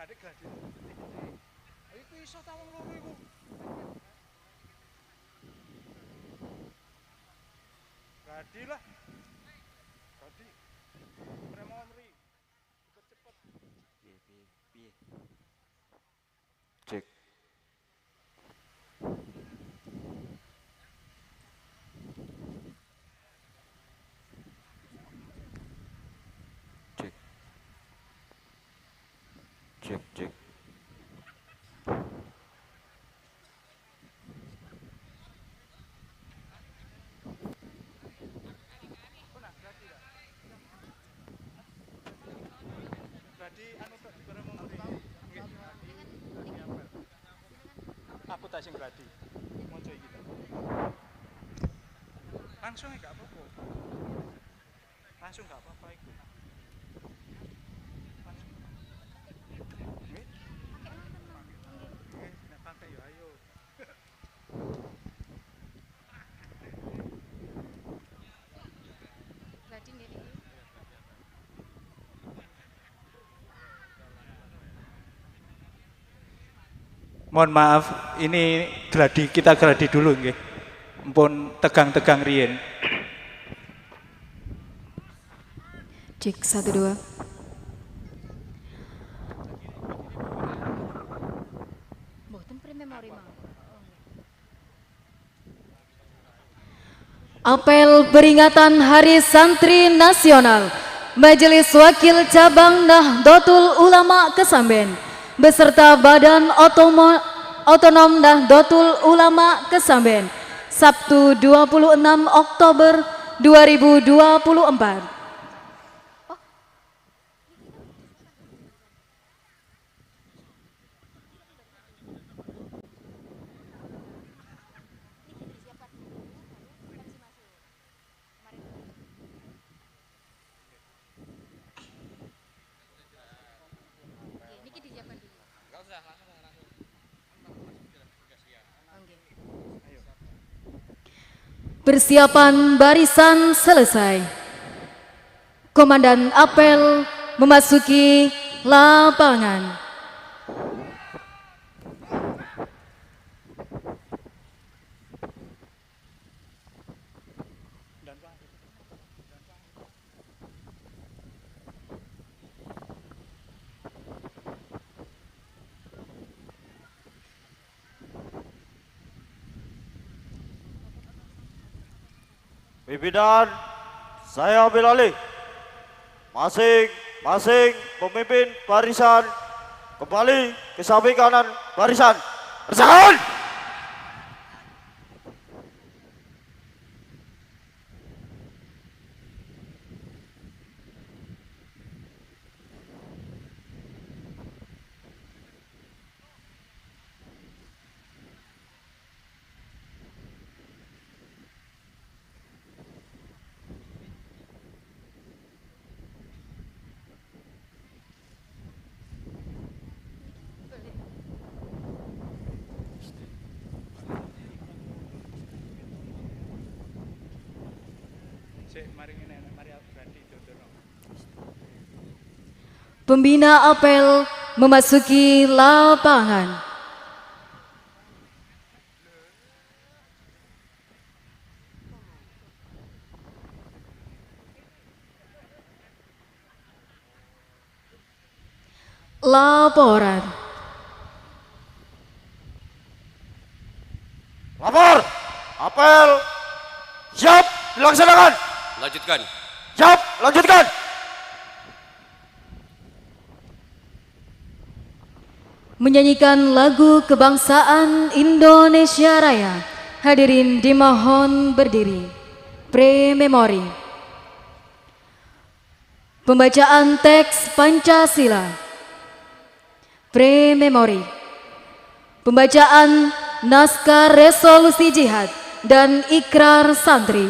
adik gladi. Iku iso ta wong loro iku. Gladi lah. Gladi. Premomri. Cepet-cepet. Piye. Cek. Cek. Cek, cek. Gladi anu tok di Premomri. Nggih. Gladi apel. Aku tak sing gladi. Moco iki to. Langsung gak apa-apa. Langsung gak apa-apa iku. Langsung. Nggih. Nggih, nek pakai yo ayo. Gladi ndek iki. Mohon maaf, ini kita gladi dulu nggih. Mpun tegang-tegang riyen. Cek 1 2. Mboten pre-memori mah. Apel peringatan Hari Santri Nasional Majelis Wakil Cabang Nahdlatul Ulama Kesamben beserta Badan Otonom Nahdlatul Ulama Kesamben Sabtu 26 Oktober 2024. Persiapan barisan selesai. Komandan apel memasuki lapangan. Pimpinan, saya ambil alih. Masing-masing pemimpin barisan kembali ke samping kanan barisan. Barisan! Pembina apel memasuki lapangan. Laporan. Lapor! Apel! Siap! Dilaksanakan! Lanjutkan. Siap! Lanjutkan! Menyanyikan lagu kebangsaan Indonesia Raya. Hadirin dimohon berdiri. Pre-memori. Pembacaan teks Pancasila. Pre-memori. Pembacaan naskah resolusi jihad dan ikrar santri.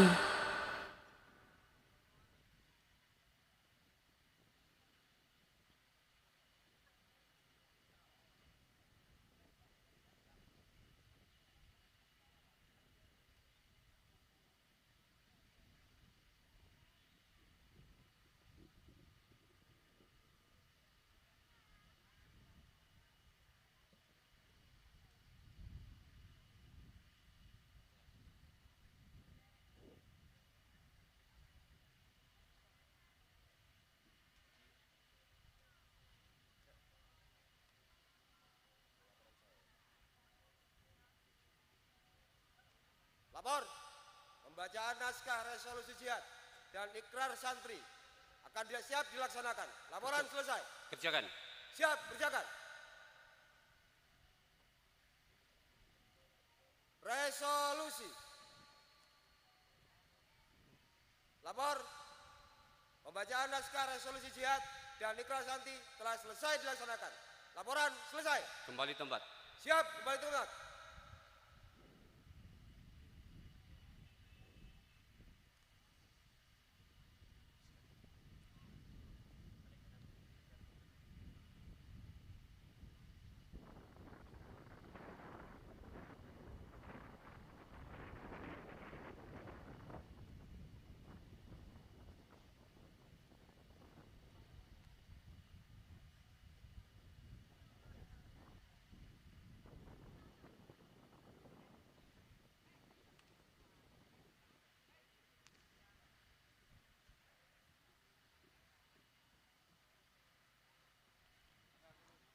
Lapor, pembacaan naskah resolusi jihad dan ikrar santri akan siap dilaksanakan. Laporan selesai. Kerjakan. Siap, kerjakan. Resolusi. Lapor, pembacaan naskah resolusi jihad dan ikrar santri telah selesai dilaksanakan. Laporan selesai. Kembali tempat. Siap, kembali tempat.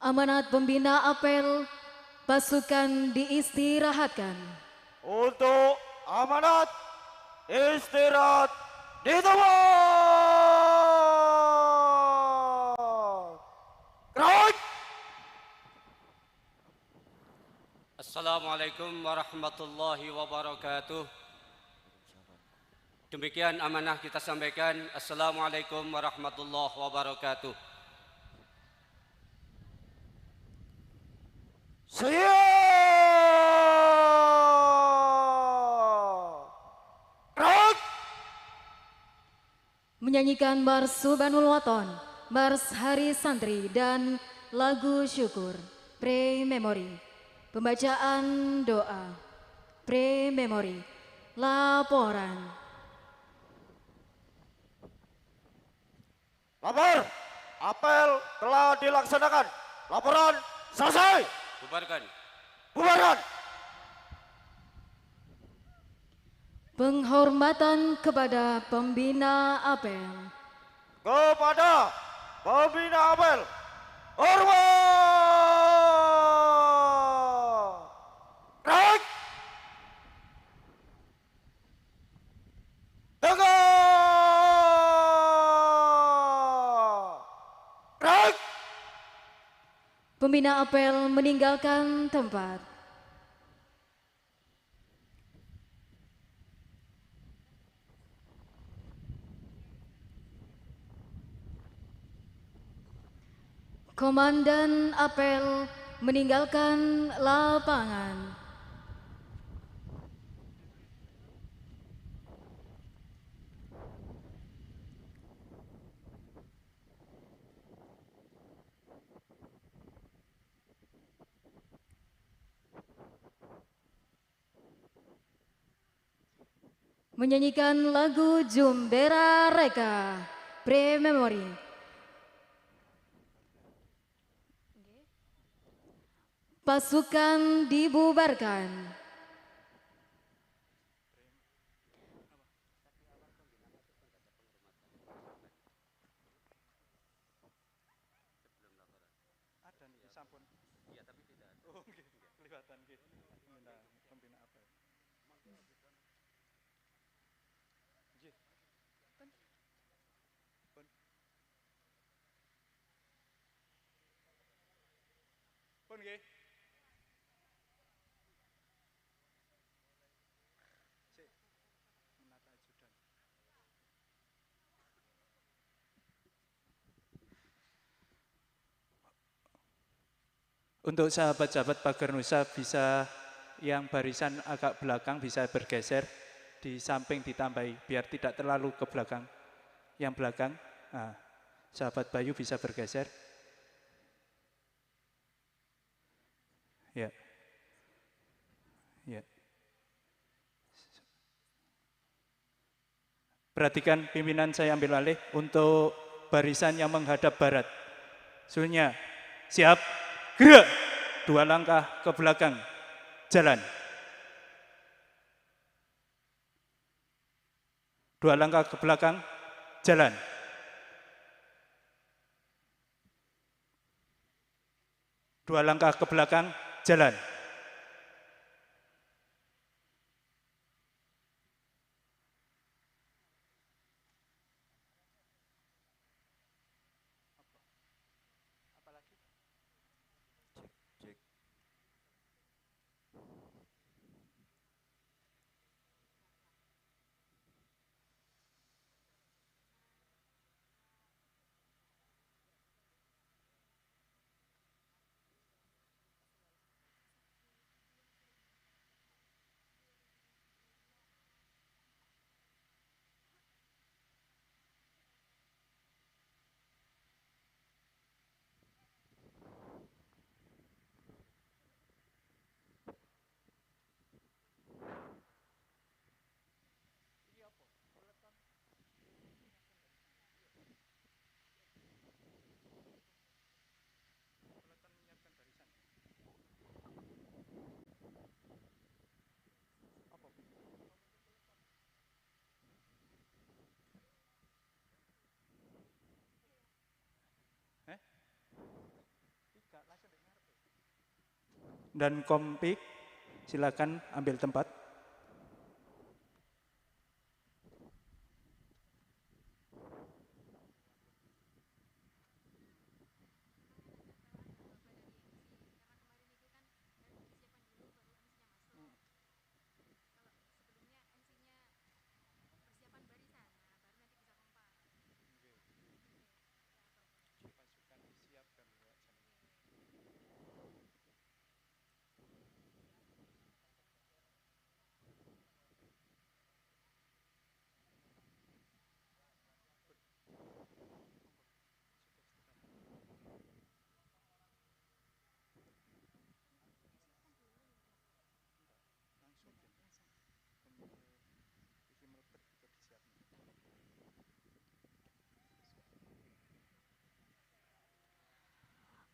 Amanat pembina apel, pasukan diistirahatkan. Untuk amanat istirahat di tempat. Gerak! Assalamualaikum warahmatullahi wabarakatuh. Demikian amanah kita sampaikan. Assalamualaikum warahmatullahi wabarakatuh. Siap! Gerak! Menyanyikan Mars Subhanul Waton, Mars Hari Santri dan lagu syukur, pre-memori. Pembacaan doa, pre-memori. Laporan. Lapor, apel telah dilaksanakan. Laporan selesai. Bubarkan. Bubarkan. Penghormatan kepada pembina apel. Kepada pembina apel, hormat. Gerak! Tegak! Gerak! Pembina apel meninggalkan tempat. Komandan apel meninggalkan lapangan. Menyanyikan lagu Jumbera Reka, pre-memori. Pasukan dibubarkan. Ada nih, sampun. Iya, tapi tidak. Oh, nggih, kelihatan nggih. Pembina apel. Nggih. Pun. Pun nggih. Sik. Menata ajudan. Untuk sahabat-sahabat Pagar Nusa bisa yang barisan agak belakang bisa bergeser di samping ditambahi biar tidak terlalu ke belakang. Yang belakang, nah, sahabat Bayu bisa bergeser. Ya, ya. Perhatikan pimpinan saya ambil alih untuk barisan yang menghadap barat. Sunya, siap. Gerak, 2 langkah ke belakang, jalan. 2 langkah ke belakang, jalan. 2 langkah ke belakang, jalan. dan Kompik, silakan ambil tempat.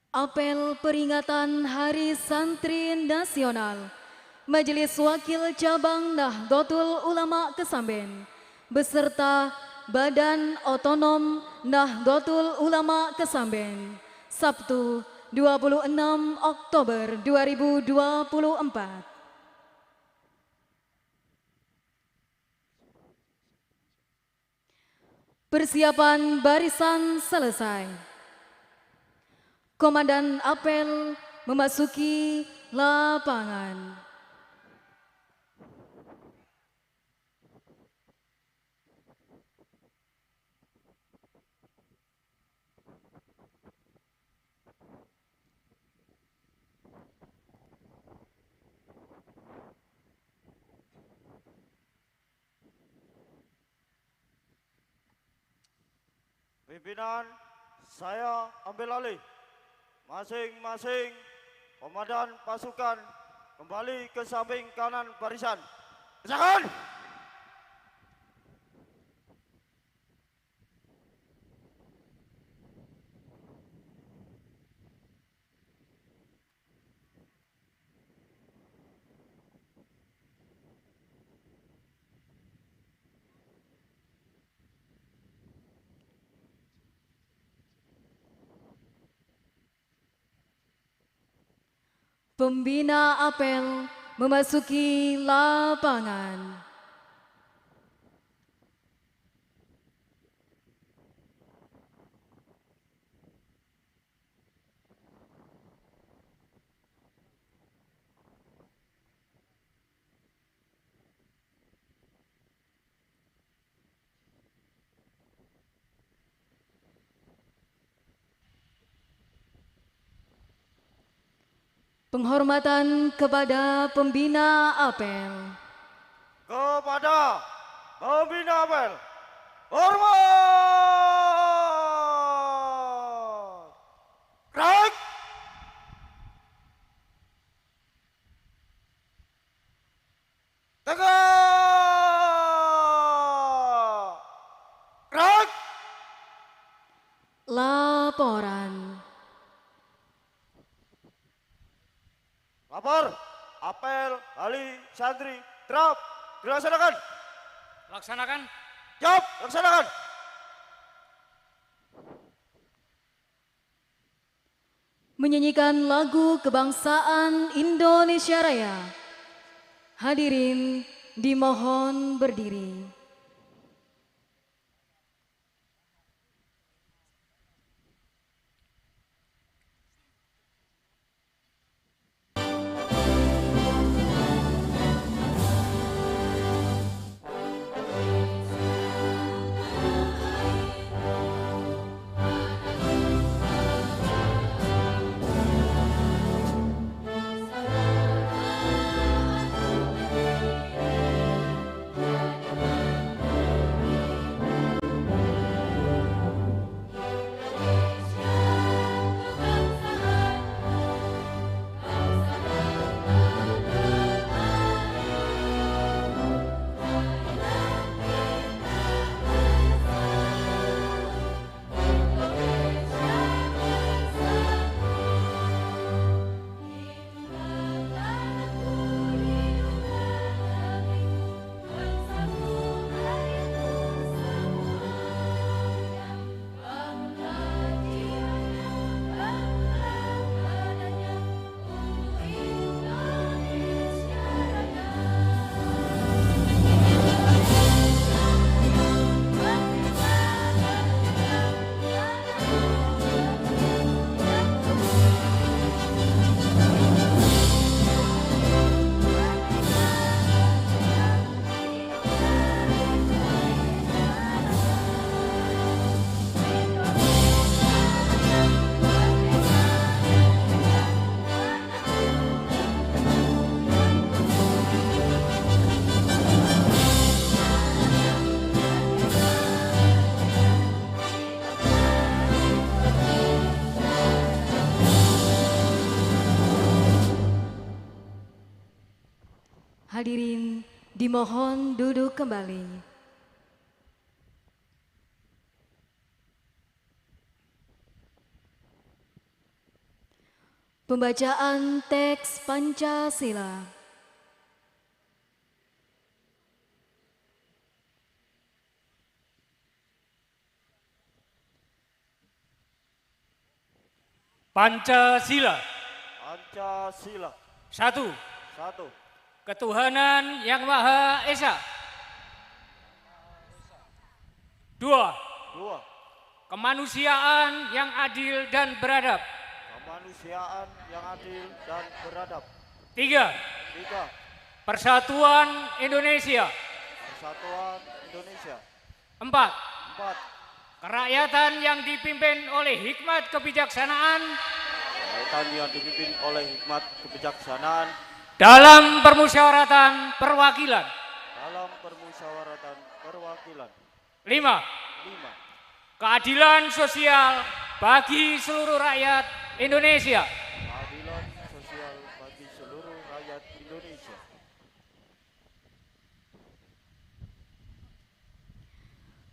Apel peringatan Hari Santri Nasional Majelis Wakil Cabang Nahdlatul Ulama Kesamben beserta Badan Otonom Nahdlatul Ulama Kesamben Sabtu 26 Oktober 2024. Persiapan barisan selesai. Komandan apel memasuki lapangan. Pimpinan, saya ambil alih. Masing-masing komandan pasukan kembali ke samping kanan barisan. Kerjakan! Pembina apel memasuki lapangan. Penghormatan kepada pembina apel. Kepada pembina apel, hormat! Gerak! Tegak! Gerak! Laporan. Lapor, apel, ahli, santri, drop, dilaksanakan. Laksanakan. Jawab, laksanakan. Menyanyikan lagu kebangsaan Indonesia Raya. Hadirin dimohon berdiri. Hadirin dimohon duduk kembali. Pembacaan teks Pancasila. Pancasila. Pancasila. 1. 1. Ketuhanan Yang Maha Esa. 2. 2. Kemanusiaan yang adil dan beradab. Kemanusiaan yang adil dan beradab. 3. 3. Persatuan Indonesia. Persatuan Indonesia. 4. 4. Kerakyatan yang dipimpin oleh hikmat kebijaksanaan Kerakyatan yang dipimpin oleh hikmat kebijaksanaan dalam permusyawaratan perwakilan. dalam permusyawaratan perwakilan. 5. 5. Keadilan sosial bagi seluruh rakyat Indonesia. Keadilan sosial bagi seluruh rakyat Indonesia.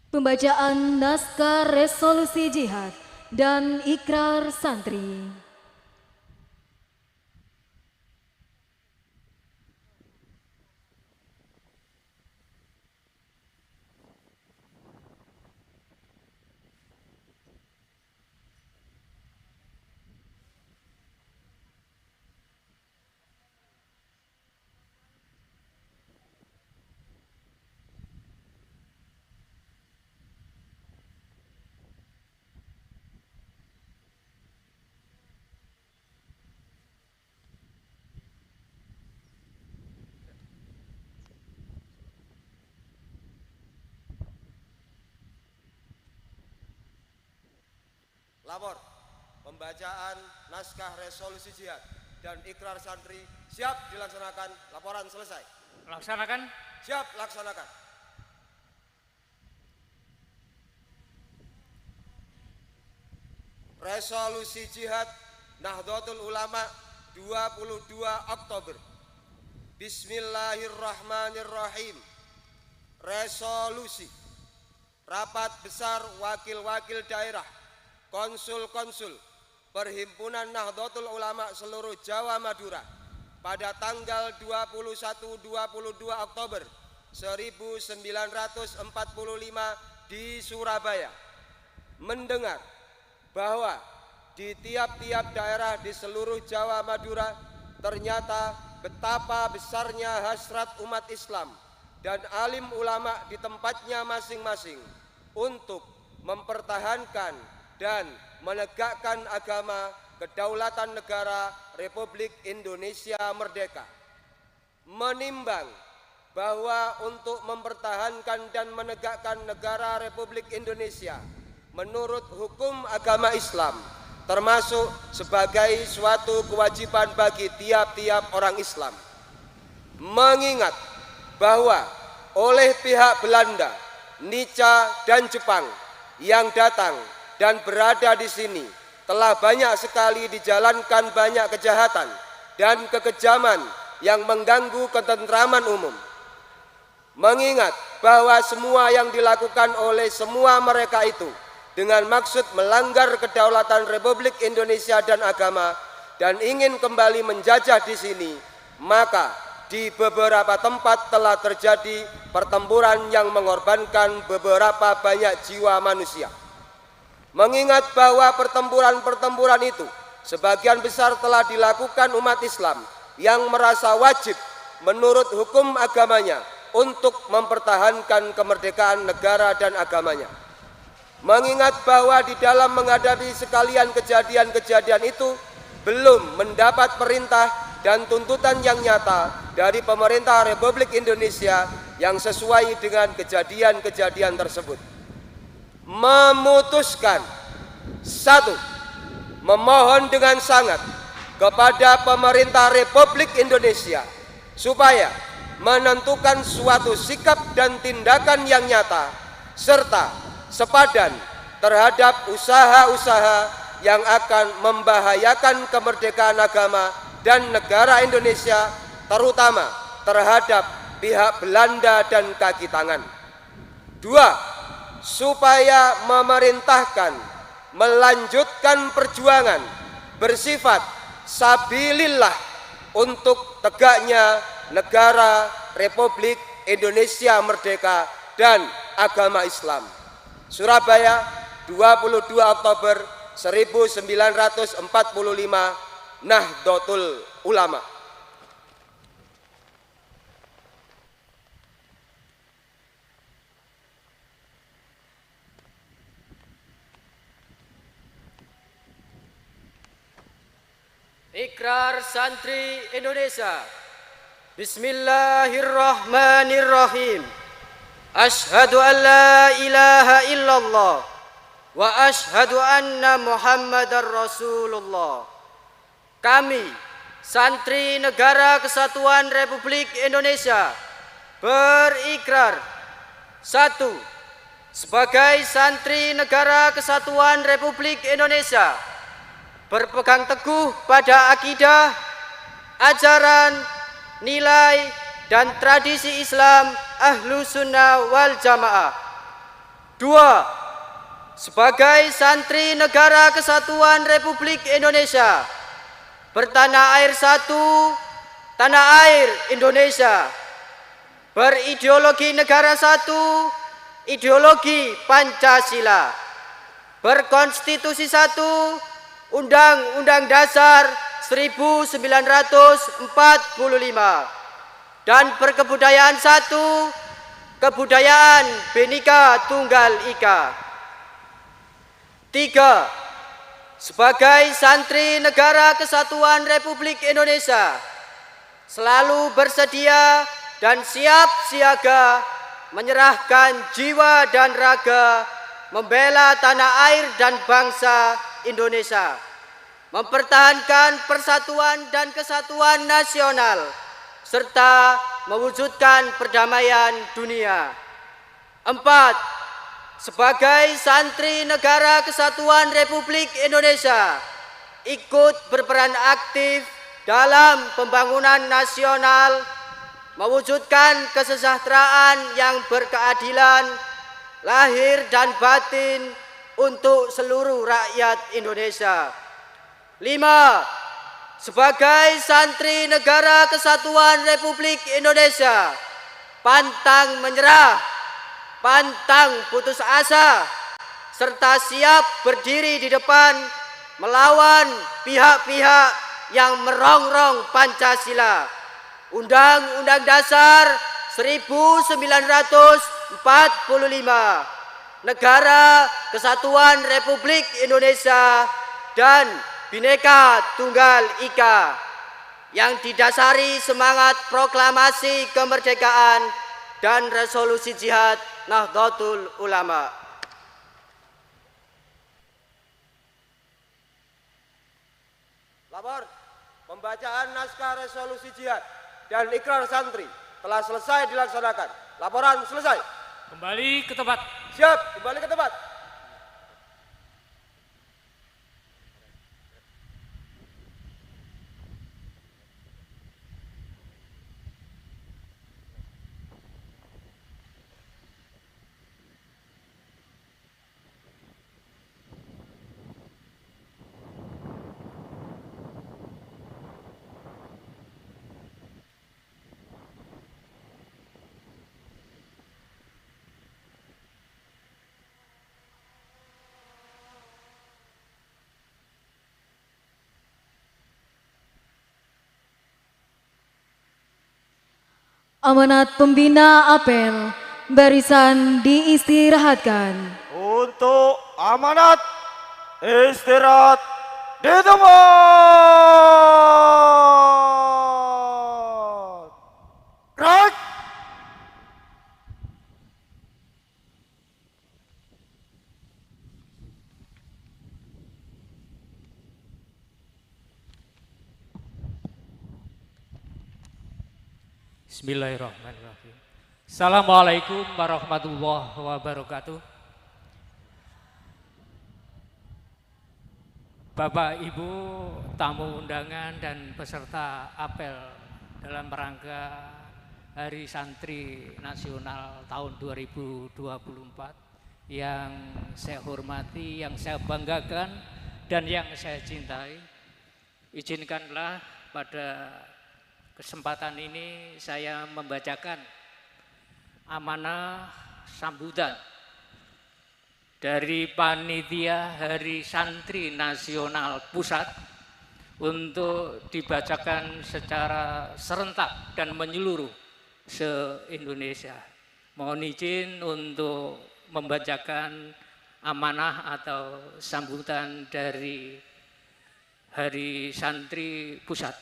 Pembacaan naskah resolusi jihad dan ikrar santri. Lapor, pembacaan naskah resolusi jihad dan ikrar santri siap dilaksanakan. Laporan selesai. Laksanakan. Siap laksanakan. Resolusi jihad Nahdlatul Ulama 22 Oktober. Bismillahirrahmanirrahim. Resolusi Rapat Besar Wakil-Wakil Daerah, Konsul-Konsul Perhimpunan Nahdlatul Ulama seluruh Jawa Madura pada tanggal 21-22 Oktober 1945 di Surabaya mendengar bahwa di tiap-tiap daerah di seluruh Jawa Madura ternyata betapa besarnya hasrat umat Islam dan alim ulama di tempatnya masing-masing untuk mempertahankan dan menegakkan agama kedaulatan negara Republik Indonesia Merdeka. Menimbang bahwa untuk mempertahankan dan menegakkan negara Republik Indonesia menurut hukum agama Islam termasuk sebagai suatu kewajiban bagi tiap-tiap orang Islam. Mengingat bahwa oleh pihak Belanda, Nica dan Jepang yang datang dan berada di sini telah banyak sekali dijalankan banyak kejahatan dan kekejaman yang mengganggu ketentraman umum. Mengingat bahwa semua yang dilakukan oleh semua mereka itu dengan maksud melanggar kedaulatan Republik Indonesia dan agama dan ingin kembali menjajah di sini, maka di beberapa tempat telah terjadi pertempuran yang mengorbankan beberapa banyak jiwa manusia. Mengingat bahwa pertempuran-pertempuran itu sebagian besar telah dilakukan umat Islam yang merasa wajib menurut hukum agamanya untuk mempertahankan kemerdekaan negara dan agamanya. Mengingat bahwa di dalam menghadapi sekalian kejadian-kejadian itu belum mendapat perintah dan tuntutan yang nyata dari pemerintah Republik Indonesia yang sesuai dengan kejadian-kejadian tersebut. Memutuskan 1. Memohon dengan sangat kepada pemerintah Republik Indonesia supaya menentukan suatu sikap dan tindakan yang nyata serta sepadan terhadap usaha-usaha yang akan membahayakan kemerdekaan agama dan negara Indonesia, terutama terhadap pihak Belanda dan kaki tangan. 2. Supaya memerintahkan melanjutkan perjuangan bersifat sabilillah untuk tegaknya negara Republik Indonesia merdeka dan agama Islam. Surabaya, 22 Oktober 1945, Nahdlatul Ulama. Ikrar Santri Indonesia. Bismillahirrahmanirrahim. Ashhadu an la ilaha illallah wa ashhadu anna Muhammadar Rasulullah. Kami, Santri Negara Kesatuan Republik Indonesia, berikrar. 1. Sebagai Santri Negara Kesatuan Republik Indonesia, berpegang teguh pada akidah, ajaran, nilai, dan tradisi Islam Ahlus Sunnah wal Jamaah. 2. Sebagai Santri Negara Kesatuan Republik Indonesia, bertanah air satu, tanah air Indonesia, berideologi negara satu, ideologi Pancasila, berkonstitusi satu, Undang-Undang Dasar 1945, dan berkebudayaan satu, kebudayaan Bhinneka Tunggal Ika. 3. Sebagai Santri Negara Kesatuan Republik Indonesia, selalu bersedia dan siap siaga menyerahkan jiwa dan raga membela tanah air dan bangsa Indonesia, mempertahankan persatuan dan kesatuan nasional, serta mewujudkan perdamaian dunia. 4. Sebagai Santri Negara Kesatuan Republik Indonesia, ikut berperan aktif dalam pembangunan nasional, mewujudkan kesejahteraan yang berkeadilan, lahir dan batin untuk seluruh rakyat Indonesia. 5. Sebagai Santri Negara Kesatuan Republik Indonesia, pantang menyerah, pantang putus asa, serta siap berdiri di depan melawan pihak-pihak yang merongrong Pancasila, Undang-Undang Dasar 1945, Negara Kesatuan Republik Indonesia, dan Bhinneka Tunggal Ika, yang didasari semangat proklamasi kemerdekaan dan resolusi jihad Nahdlatul Ulama. Lapor, pembacaan naskah resolusi jihad dan ikrar santri telah selesai dilaksanakan. Laporan selesai. Kembali ke tempat. Siap, kembali ke tempat. Amanat pembina apel, barisan diistirahatkan. Untuk amanat istirahat di tempat. Gerak. Bismillahirrahmanirrahim. Assalamualaikum warahmatullahi wabarakatuh. Bapak, Ibu, tamu undangan dan peserta apel dalam rangka Hari Santri Nasional tahun 2024 yang saya hormati, yang saya banggakan, dan yang saya cintai. Izinkanlah pada kesempatan ini saya membacakan amanah sambutan dari Panitia Hari Santri Nasional Pusat untuk dibacakan secara serentak dan menyeluruh se-Indonesia. Mohon izin untuk membacakan amanah atau sambutan dari Hari Santri Pusat.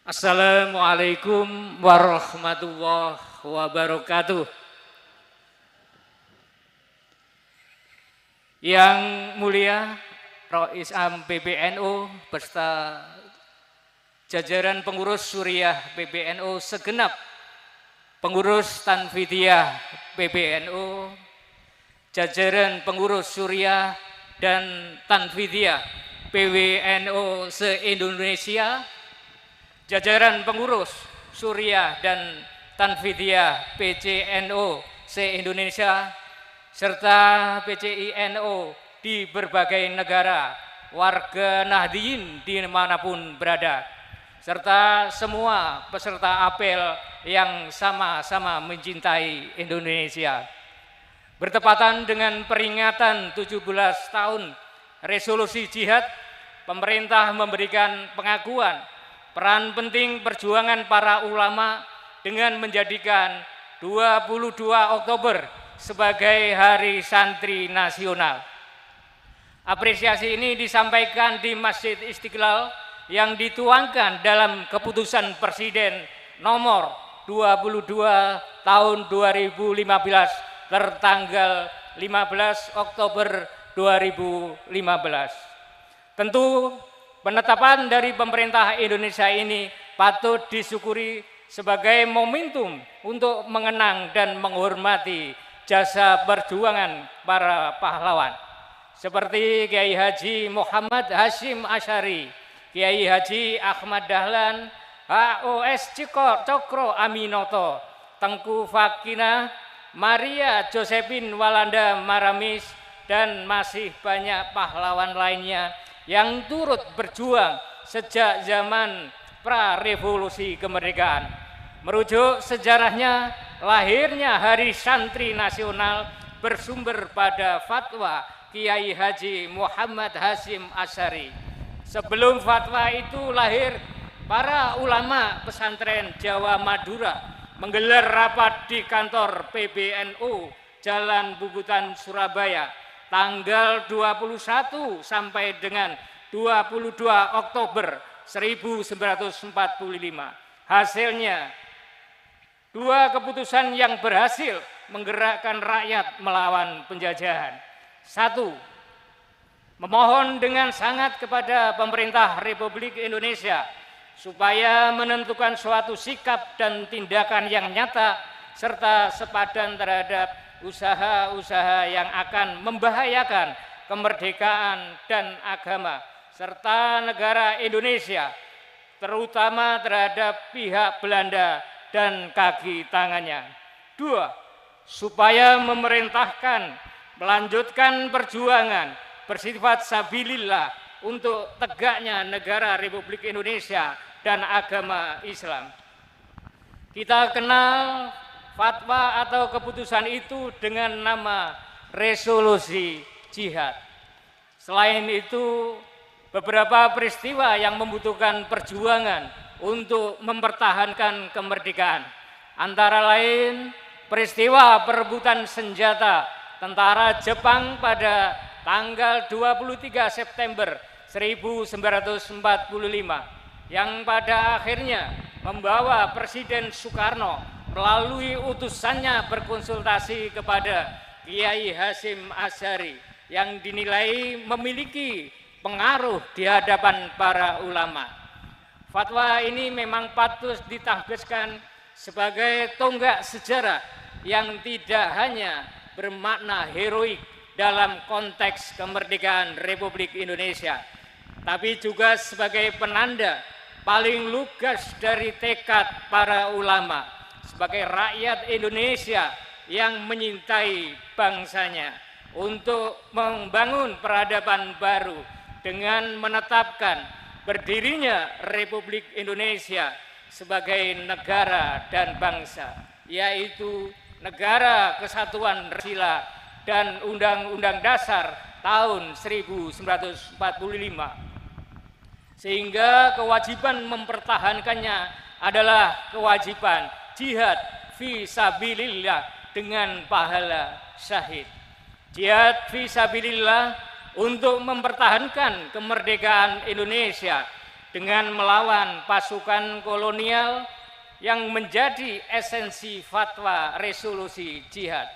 Assalamualaikum warahmatullahi wabarakatuh. Yang mulia Rois Am PBNU beserta jajaran pengurus Suriah PBNU, segenap pengurus Tanfidiyah PBNU, jajaran pengurus Suriah dan Tanfidiyah PBNU se-Indonesia, jajaran pengurus Suriah dan Tanfidiyah PCNU se-Indonesia, serta PCINU di berbagai negara, warga Nahdliyin dimanapun berada, serta semua peserta apel yang sama-sama mencintai Indonesia. Bertepatan dengan peringatan 17 tahun resolusi jihad, pemerintah memberikan pengakuan peran penting perjuangan para ulama dengan menjadikan 22 Oktober sebagai Hari Santri Nasional. Apresiasi ini disampaikan di Masjid Istiqlal yang dituangkan dalam keputusan Presiden nomor 22 tahun 2015 tertanggal 15 Oktober 2015. Tentu penetapan dari pemerintah Indonesia ini patut disyukuri sebagai momentum untuk mengenang dan menghormati jasa perjuangan para pahlawan seperti Kiai Haji Muhammad Hashim Asy'ari, Kiai Haji Ahmad Dahlan, HOS Cokro Aminoto, Tengku Fakina, Maria Josephine Walanda Maramis, dan masih banyak pahlawan lainnya yang turut berjuang sejak zaman pra-revolusi kemerdekaan. Merujuk sejarahnya, lahirnya Hari Santri Nasional bersumber pada fatwa Kiai Haji Muhammad Hashim Asy'ari. Sebelum fatwa itu lahir, para ulama pesantren Jawa Madura menggelar rapat di kantor PBNU Jalan Bubutan Surabaya tanggal 21 sampai dengan 22 Oktober 1945. Hasilnya, dua keputusan yang berhasil menggerakkan rakyat melawan penjajahan. Satu, memohon dengan sangat kepada pemerintah Republik Indonesia supaya menentukan suatu sikap dan tindakan yang nyata serta sepadan terhadap usaha-usaha yang akan membahayakan kemerdekaan dan agama serta negara Indonesia, terutama terhadap pihak Belanda dan kaki tangannya. Dua, supaya memerintahkan melanjutkan perjuangan bersifat sabilillah untuk tegaknya negara Republik Indonesia dan agama Islam. Kita kenal fatwa atau keputusan itu dengan nama resolusi jihad. Selain itu, beberapa peristiwa yang membutuhkan perjuangan untuk mempertahankan kemerdekaan, antara lain peristiwa perebutan senjata tentara Jepang pada tanggal 23 September 1945 yang pada akhirnya membawa Presiden Soekarno melalui utusannya berkonsultasi kepada Kiai Hasyim Asy'ari yang dinilai memiliki pengaruh di hadapan para ulama. Fatwa ini memang patut ditahbiskan sebagai tonggak sejarah yang tidak hanya bermakna heroik dalam konteks kemerdekaan Republik Indonesia, tapi juga sebagai penanda paling lugas dari tekad para ulama sebagai rakyat Indonesia yang menyintai bangsanya untuk membangun peradaban baru dengan menetapkan berdirinya Republik Indonesia sebagai negara dan bangsa, yaitu Negara Kesatuan Pancasila dan Undang-Undang Dasar tahun 1945. Sehingga kewajiban mempertahankannya adalah kewajiban jihad fi sabilillah dengan pahala syahid. Jihad fi sabilillah untuk mempertahankan kemerdekaan Indonesia dengan melawan pasukan kolonial yang menjadi esensi fatwa resolusi jihad.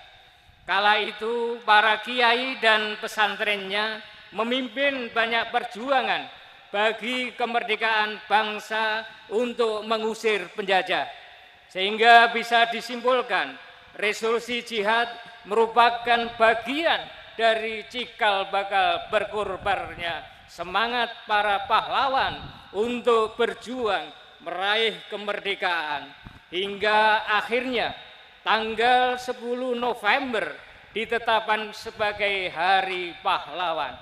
Kala itu para kiai dan pesantrennya memimpin banyak perjuangan bagi kemerdekaan bangsa untuk mengusir penjajah. Sehingga bisa disimpulkan resolusi jihad merupakan bagian dari cikal bakal berkorbannya semangat para pahlawan untuk berjuang meraih kemerdekaan hingga akhirnya tanggal 10 November ditetapkan sebagai Hari Pahlawan.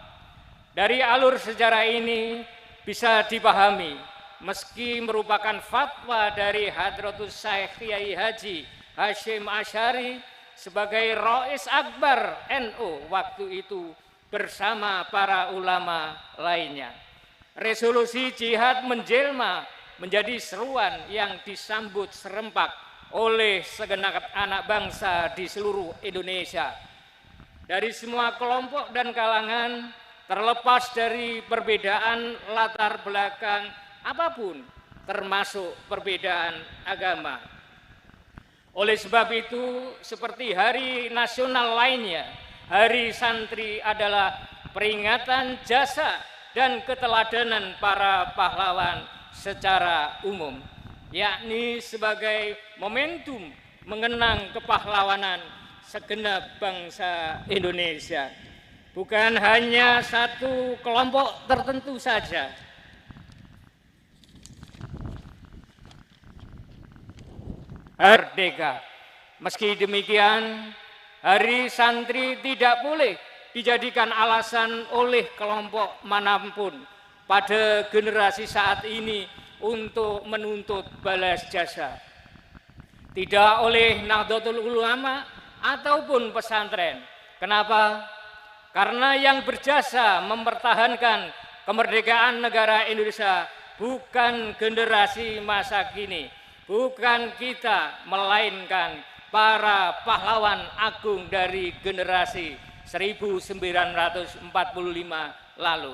Dari alur sejarah ini bisa dipahami meski merupakan fatwa dari Hadratus Syekh Kiai Haji Hasyim Asy'ari sebagai Rais Akbar NU waktu itu bersama para ulama lainnya. Resolusi jihad menjelma menjadi seruan yang disambut serempak oleh segenap anak bangsa di seluruh Indonesia. Dari semua kelompok dan kalangan, terlepas dari perbedaan latar belakang apapun, termasuk perbedaan agama. Oleh sebab itu, seperti hari nasional lainnya, Hari Santri adalah peringatan jasa dan keteladanan para pahlawan secara umum, yakni sebagai momentum mengenang kepahlawanan segenap bangsa Indonesia, bukan hanya satu kelompok tertentu saja. Merdeka. Meski demikian, Hari Santri tidak boleh dijadikan alasan oleh kelompok manapun pada generasi saat ini untuk menuntut balas jasa. Tidak oleh Nahdlatul Ulama ataupun pesantren. Kenapa? Karena yang berjasa mempertahankan kemerdekaan negara Indonesia bukan generasi masa kini, bukan kita, melainkan para pahlawan agung dari generasi 1945 lalu.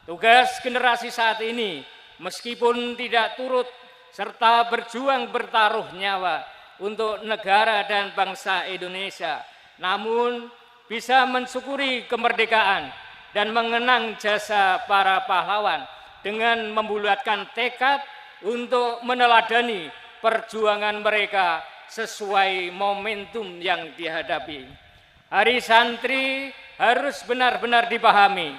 Tugas generasi saat ini meskipun tidak turut serta berjuang bertaruh nyawa untuk negara dan bangsa Indonesia, namun bisa mensyukuri kemerdekaan dan mengenang jasa para pahlawan dengan membulatkan tekad untuk meneladani perjuangan mereka sesuai momentum yang dihadapi. Hari Santri harus benar-benar dipahami,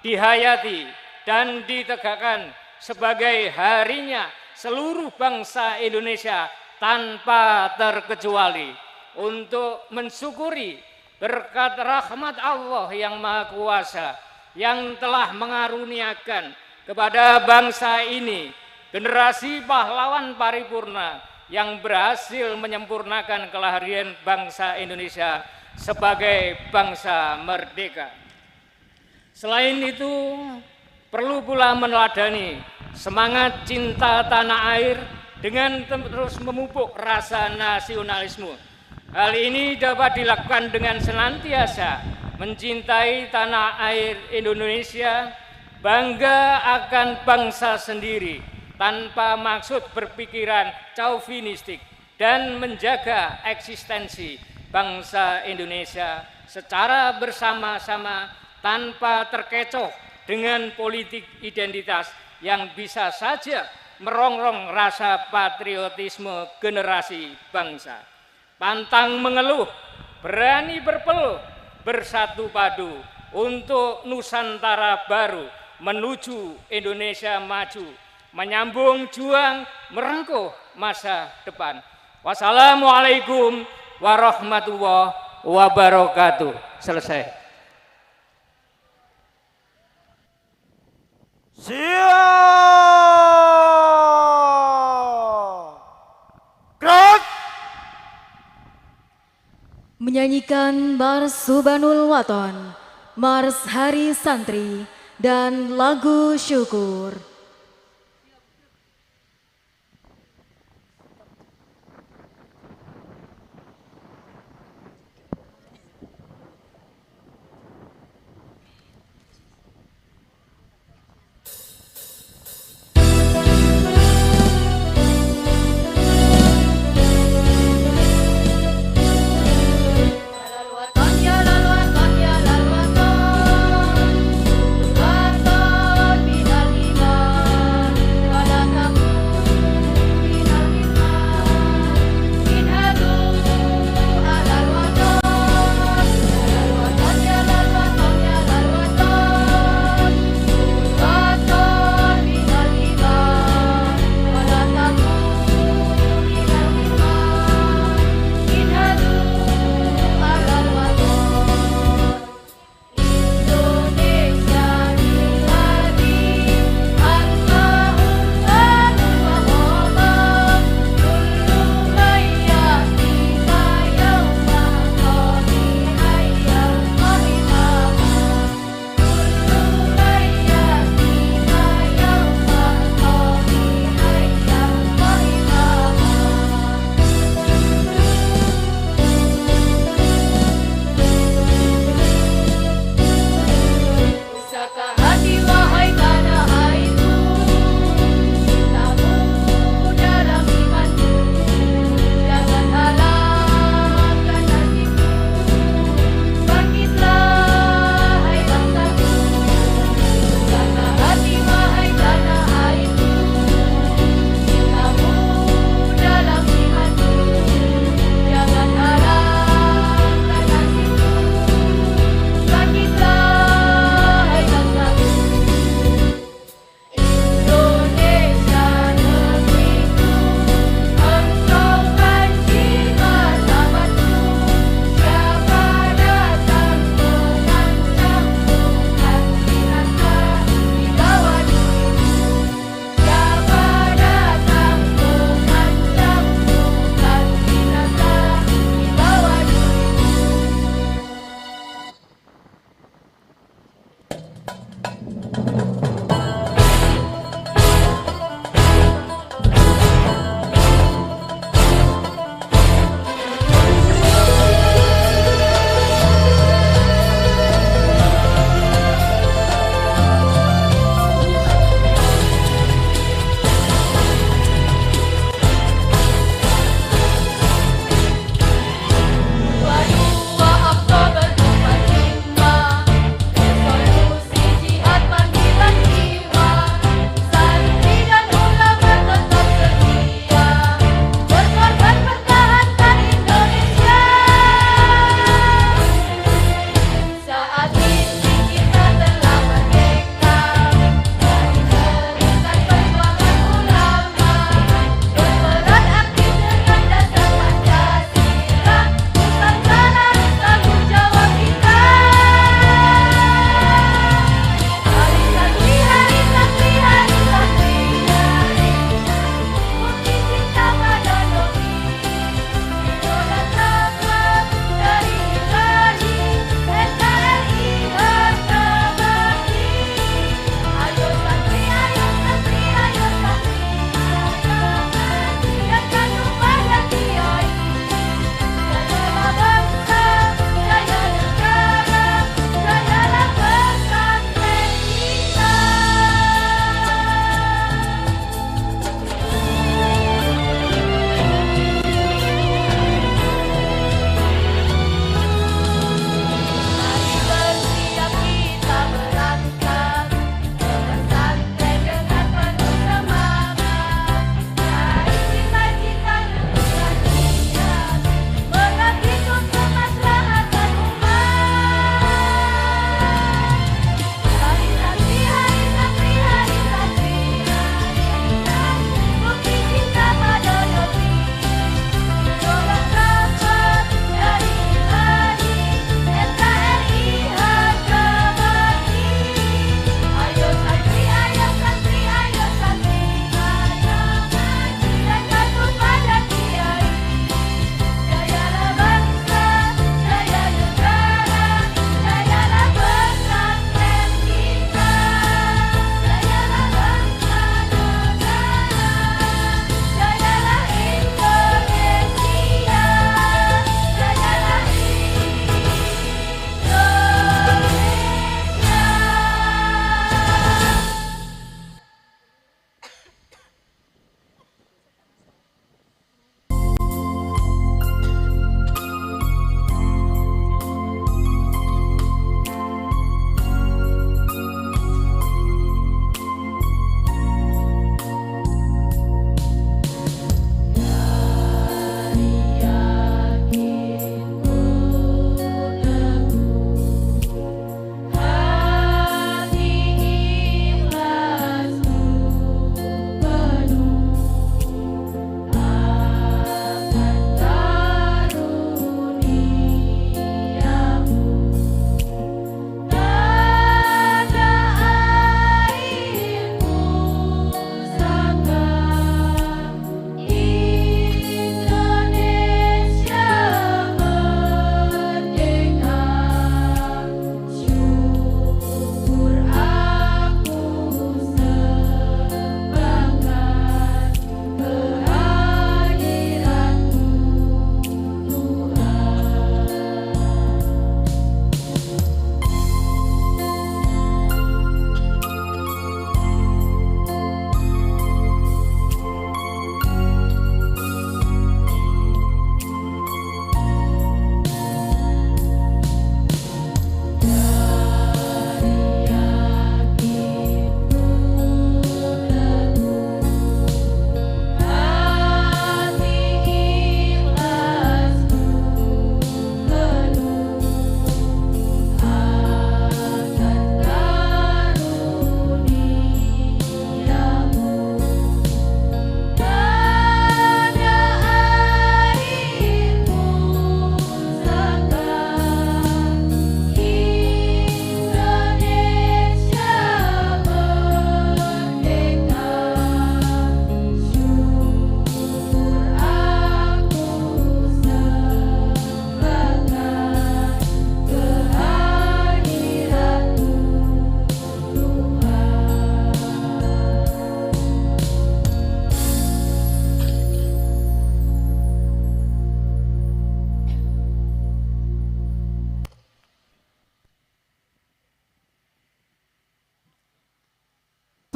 dihayati, dan ditegakkan sebagai harinya seluruh bangsa Indonesia tanpa terkecuali untuk mensyukuri berkat rahmat Allah yang Maha Kuasa yang telah mengaruniakan kepada bangsa ini generasi pahlawan paripurna yang berhasil menyempurnakan kelahiran bangsa Indonesia sebagai bangsa merdeka. Selain itu, perlu pula meneladani semangat cinta tanah air dengan terus memupuk rasa nasionalisme. Hal ini dapat dilakukan dengan senantiasa mencintai tanah air Indonesia, bangga akan bangsa sendiri tanpa maksud berpikiran chauvinistik, dan menjaga eksistensi bangsa Indonesia secara bersama-sama tanpa terkecoh dengan politik identitas yang bisa saja merongrong rasa patriotisme generasi bangsa. Pantang mengeluh, berani berpeluh, bersatu padu untuk Nusantara baru menuju Indonesia maju menyambung juang merengkuh masa depan. Wassalamualaikum warahmatullahi wabarakatuh. Selesai. Siap. Gerak. Menyanyikan Mars Subhanul Waton, Mars Hari Santri, dan lagu syukur. Oktober 45, resolusi jihad pagi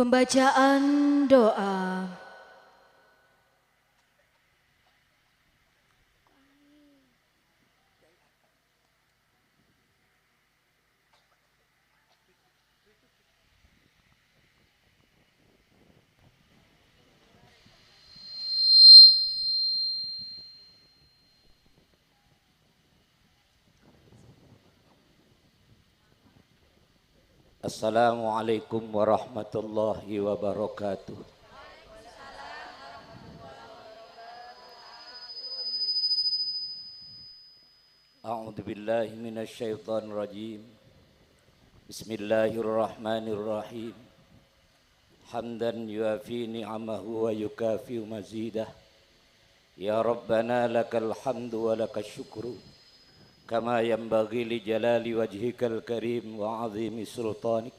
Pembacaan doa. Assalamualaikum warahmatullahi wabarakatuh. A'udzu billahi minasy syaithanir rajim. Bismillahirrahmanirrahim. Hamdan yuafi ni'amahu wa yukafi mazidah. Ya Rabbana lakal hamdu wa lakas syukru. Kama yanbaghi li jalali wajhikal karim wa azimi sultanik.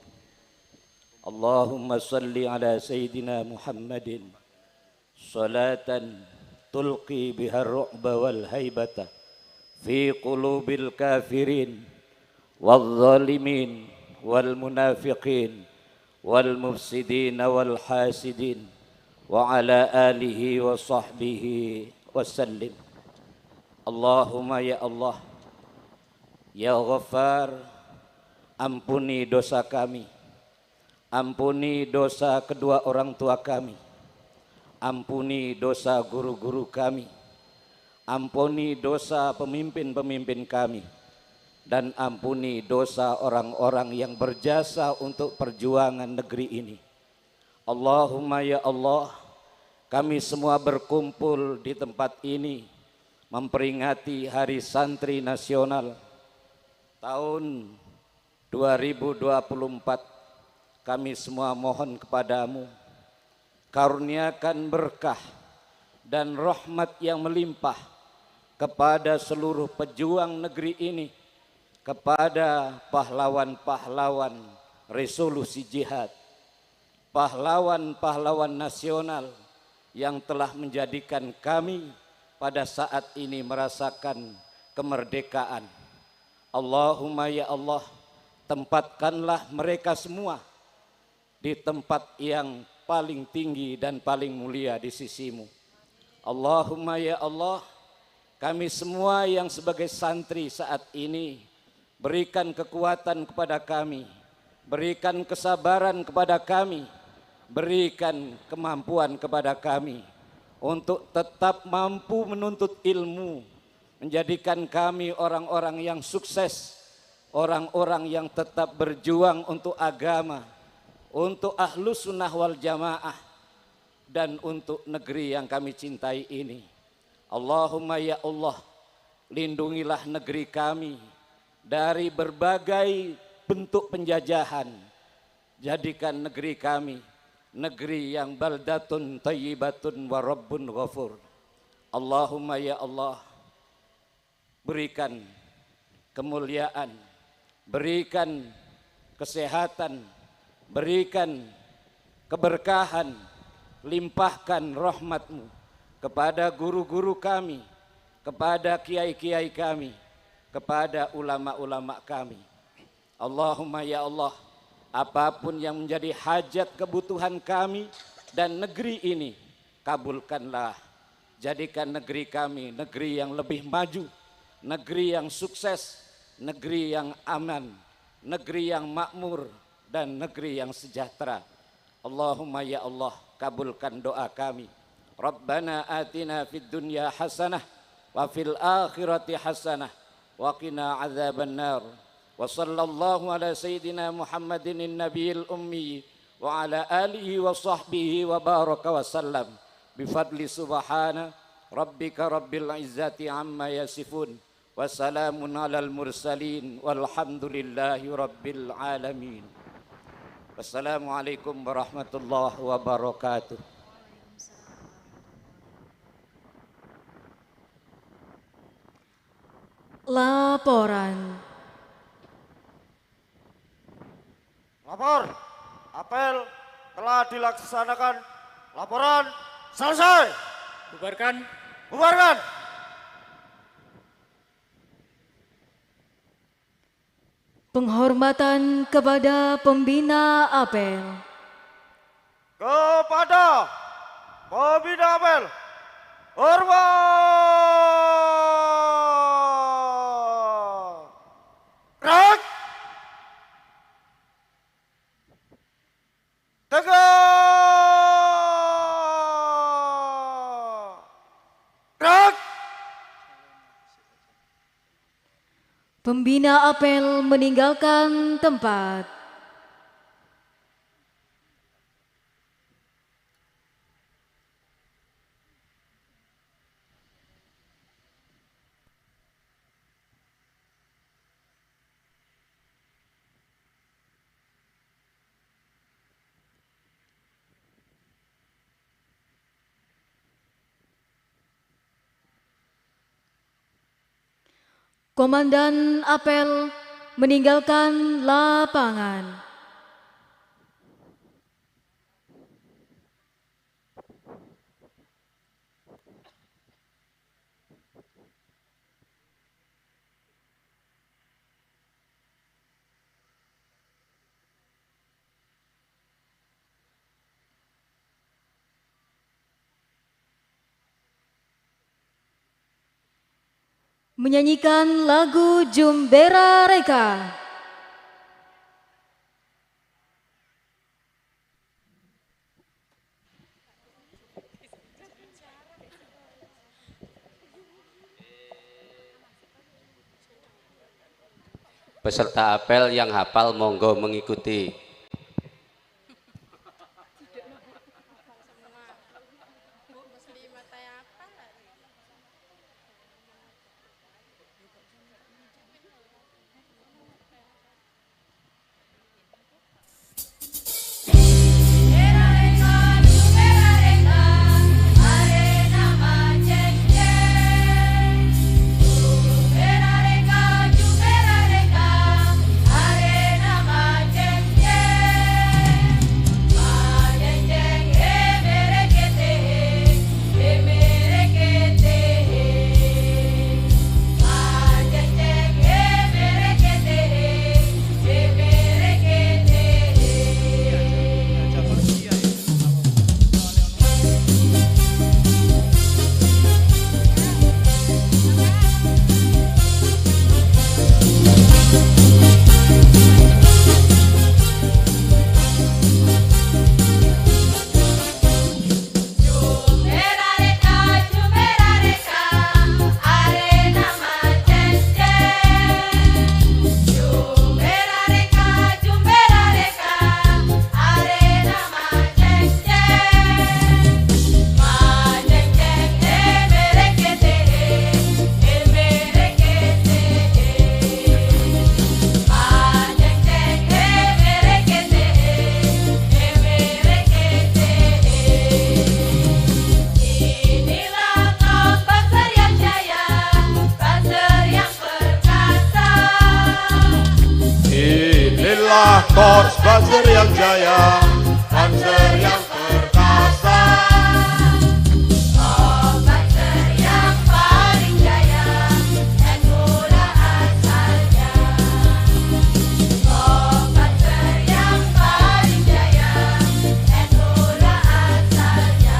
Allahumma salli ala Sayyidina Muhammadin salatan tulqi biha ar-ru'ba wal haibata fi qulubil kafirin wal zalimin wal munafiqin wal mufsidin wal hasidin wa ala alihi wa sahbihi wa sallim. Allahumma ya Allah, ya Ghaffar, ampuni dosa kami, ampuni dosa kedua orang tua kami, ampuni dosa guru-guru kami, ampuni dosa pemimpin-pemimpin kami, dan ampuni dosa orang-orang yang berjasa untuk perjuangan negeri ini. Allahumma ya Allah, kami semua berkumpul di tempat ini memperingati Hari Santri Nasional tahun 2024. Kami semua mohon kepadamu, karuniakan berkah dan rahmat yang melimpah kepada seluruh pejuang negeri ini, kepada pahlawan-pahlawan resolusi jihad, pahlawan-pahlawan nasional yang telah menjadikan kami pada saat ini merasakan kemerdekaan. Allahumma ya Allah, tempatkanlah mereka semua di tempat yang paling tinggi dan paling mulia di sisimu. Allahumma ya Allah, kami semua yang sebagai santri saat ini, berikan kekuatan kepada kami, berikan kesabaran kepada kami, berikan kemampuan kepada kami untuk tetap mampu menuntut ilmu, menjadikan kami orang-orang yang sukses, orang-orang yang tetap berjuang untuk agama, untuk ahlus sunnah wal jamaah, dan untuk negeri yang kami cintai ini. Allahumma ya Allah, lindungilah negeri kami dari berbagai bentuk penjajahan. Jadikan negeri kami negeri yang baldatun thayyibatun wa rabbun ghafur. Allahumma ya Allah, berikan kemuliaan, berikan kesehatan, berikan keberkahan, limpahkan rahmat-Mu kepada guru-guru kami, kepada kiai-kiai kami, kepada ulama-ulama kami. Allahumma ya Allah, apapun yang menjadi hajat kebutuhan kami dan negeri ini, kabulkanlah. Jadikan negeri kami negeri yang lebih maju, negeri yang sukses, negeri yang aman, negeri yang makmur, dan negeri yang sejahtera. Allahumma ya Allah, kabulkan doa kami. Rabbana atina fid dunya hasanah wa fil akhirati hasanah wa qina adzabannar. Wa sallallahu ala sayyidina Muhammadin nabiyil ummi wa ala alihi wa sahbihi wa baraka wa sallam. Bifadli subhana rabbika rabbil izzati amma yasifun. Wassalamun alal mursalin walhamdulillahi rabbil alamin. Wassalamualaikum warahmatullahi wabarakatuh. Laporan. Lapor, apel telah dilaksanakan. Laporan selesai. Bubarkan. Bubarkan. Penghormatan kepada pembina apel. kepada pembina apel. Hormat. Gerak. Tegak. Gerak. Pembina apel meninggalkan tempat. Komandan apel meninggalkan lapangan. Menyanyikan lagu Jumbera Reka. Peserta apel yang hafal monggo mengikuti. Korps Panzer yang jaya, Panzer yang perkasa. Oh, Panzer yang paling jaya, dan mula asalnya. Oh, Panzer yang paling jaya, dan mula asalnya.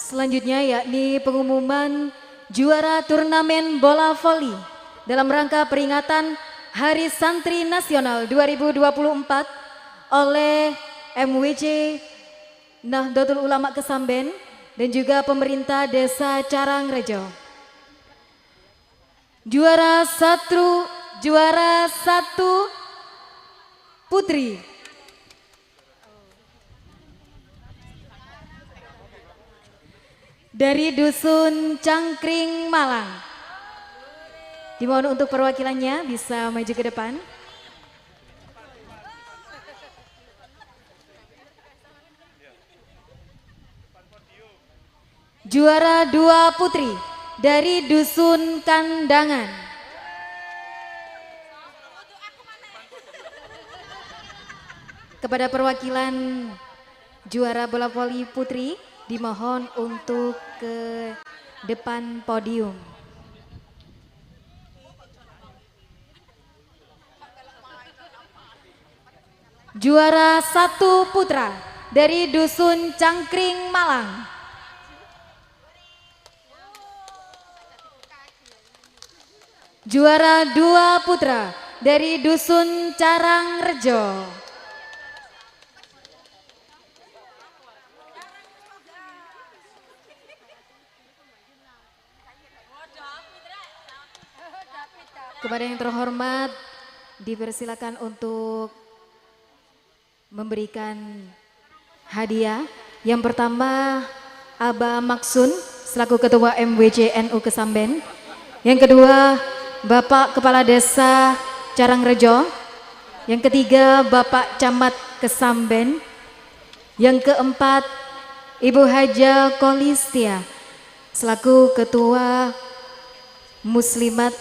Selanjutnya yakni pengumuman juara turnamen bola voli dalam rangka peringatan Hari Santri Nasional 2024 oleh MWC Nahdlatul Ulama Kesamben dan juga pemerintah Desa Carangrejo. Juara satu putri dari Dusun Cangkring Malang. Dimohon untuk perwakilannya bisa maju ke depan. Juara 2 putri dari Dusun Kandangan. Kepada perwakilan juara bola voli putri dimohon untuk ke depan podium. Juara 1 putra dari Dusun Cangkring Malang. Juara 2 putra dari Dusun Carangrejo. Kepada yang terhormat dipersilakan untuk memberikan hadiah. Yang pertama Aba Maksun selaku Ketua MWC NU Kesamben. Yang kedua Bapak Kepala Desa Carangrejo. Yang ketiga Bapak Camat Kesamben. Yang keempat Ibu Haja Kolistia selaku Ketua Muslimat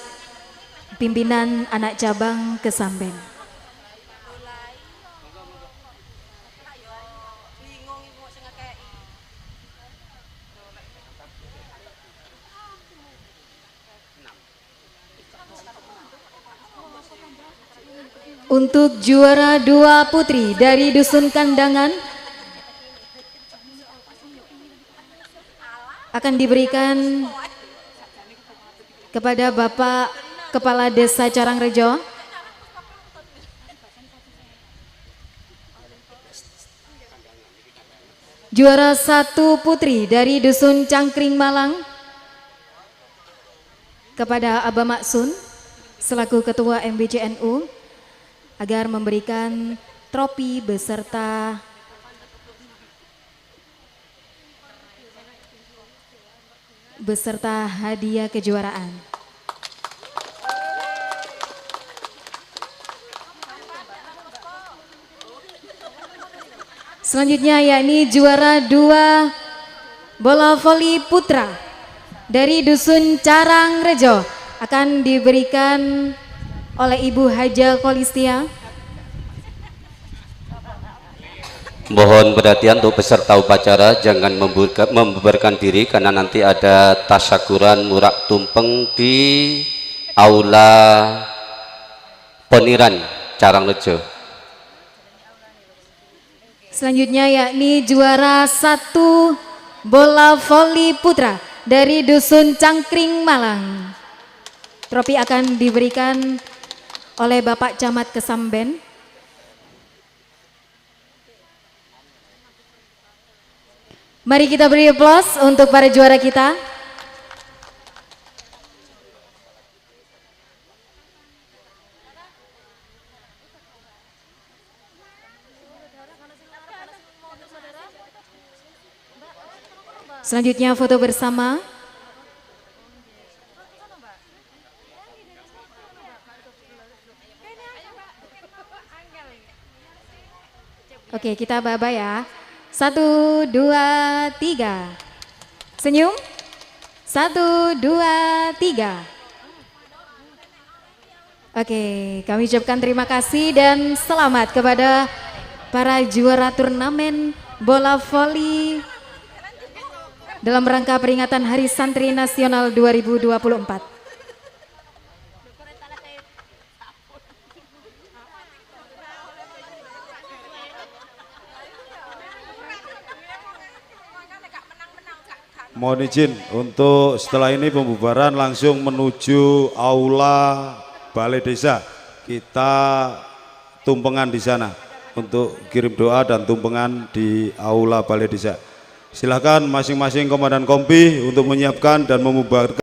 Pimpinan Anak Cabang Kesamben. Untuk juara 2 putri dari Dusun Kandangan akan diberikan kepada Bapak Kepala Desa Carangrejo. Juara 1 putri dari Dusun Cangkring Malang kepada Aba Maksun selaku Ketua MWC NU agar memberikan trofi beserta hadiah kejuaraan. Selanjutnya yakni juara 2 bola voli putra dari Dusun Carangrejo akan diberikan oleh Ibu Haja Kolistia. Mohon perhatian untuk peserta upacara, jangan membubarkan diri karena nanti ada tasyakuran murak tumpeng di Aula Poniran Carangrejo. Selanjutnya yakni juara 1 bola voli putra dari Dusun Cangkring Malang. Trofi akan diberikan oleh Bapak Camat Kesamben. Mari kita beri aplaus untuk para juara kita. Selanjutnya foto bersama. Oke, kita baba ya. 1, 2, 3. Senyum. 1, 2, 3. Oke, kami ucapkan terima kasih dan selamat kepada para juara turnamen bola voli dalam rangka peringatan Hari Santri Nasional 2024. mohon izin untuk setelah ini pembubaran langsung menuju aula Balai Desa. Kita tumpengan di sana untuk kirim doa dan tumpengan di aula Balai Desa. Silakan masing-masing komandan kompi untuk menyiapkan dan membubarkan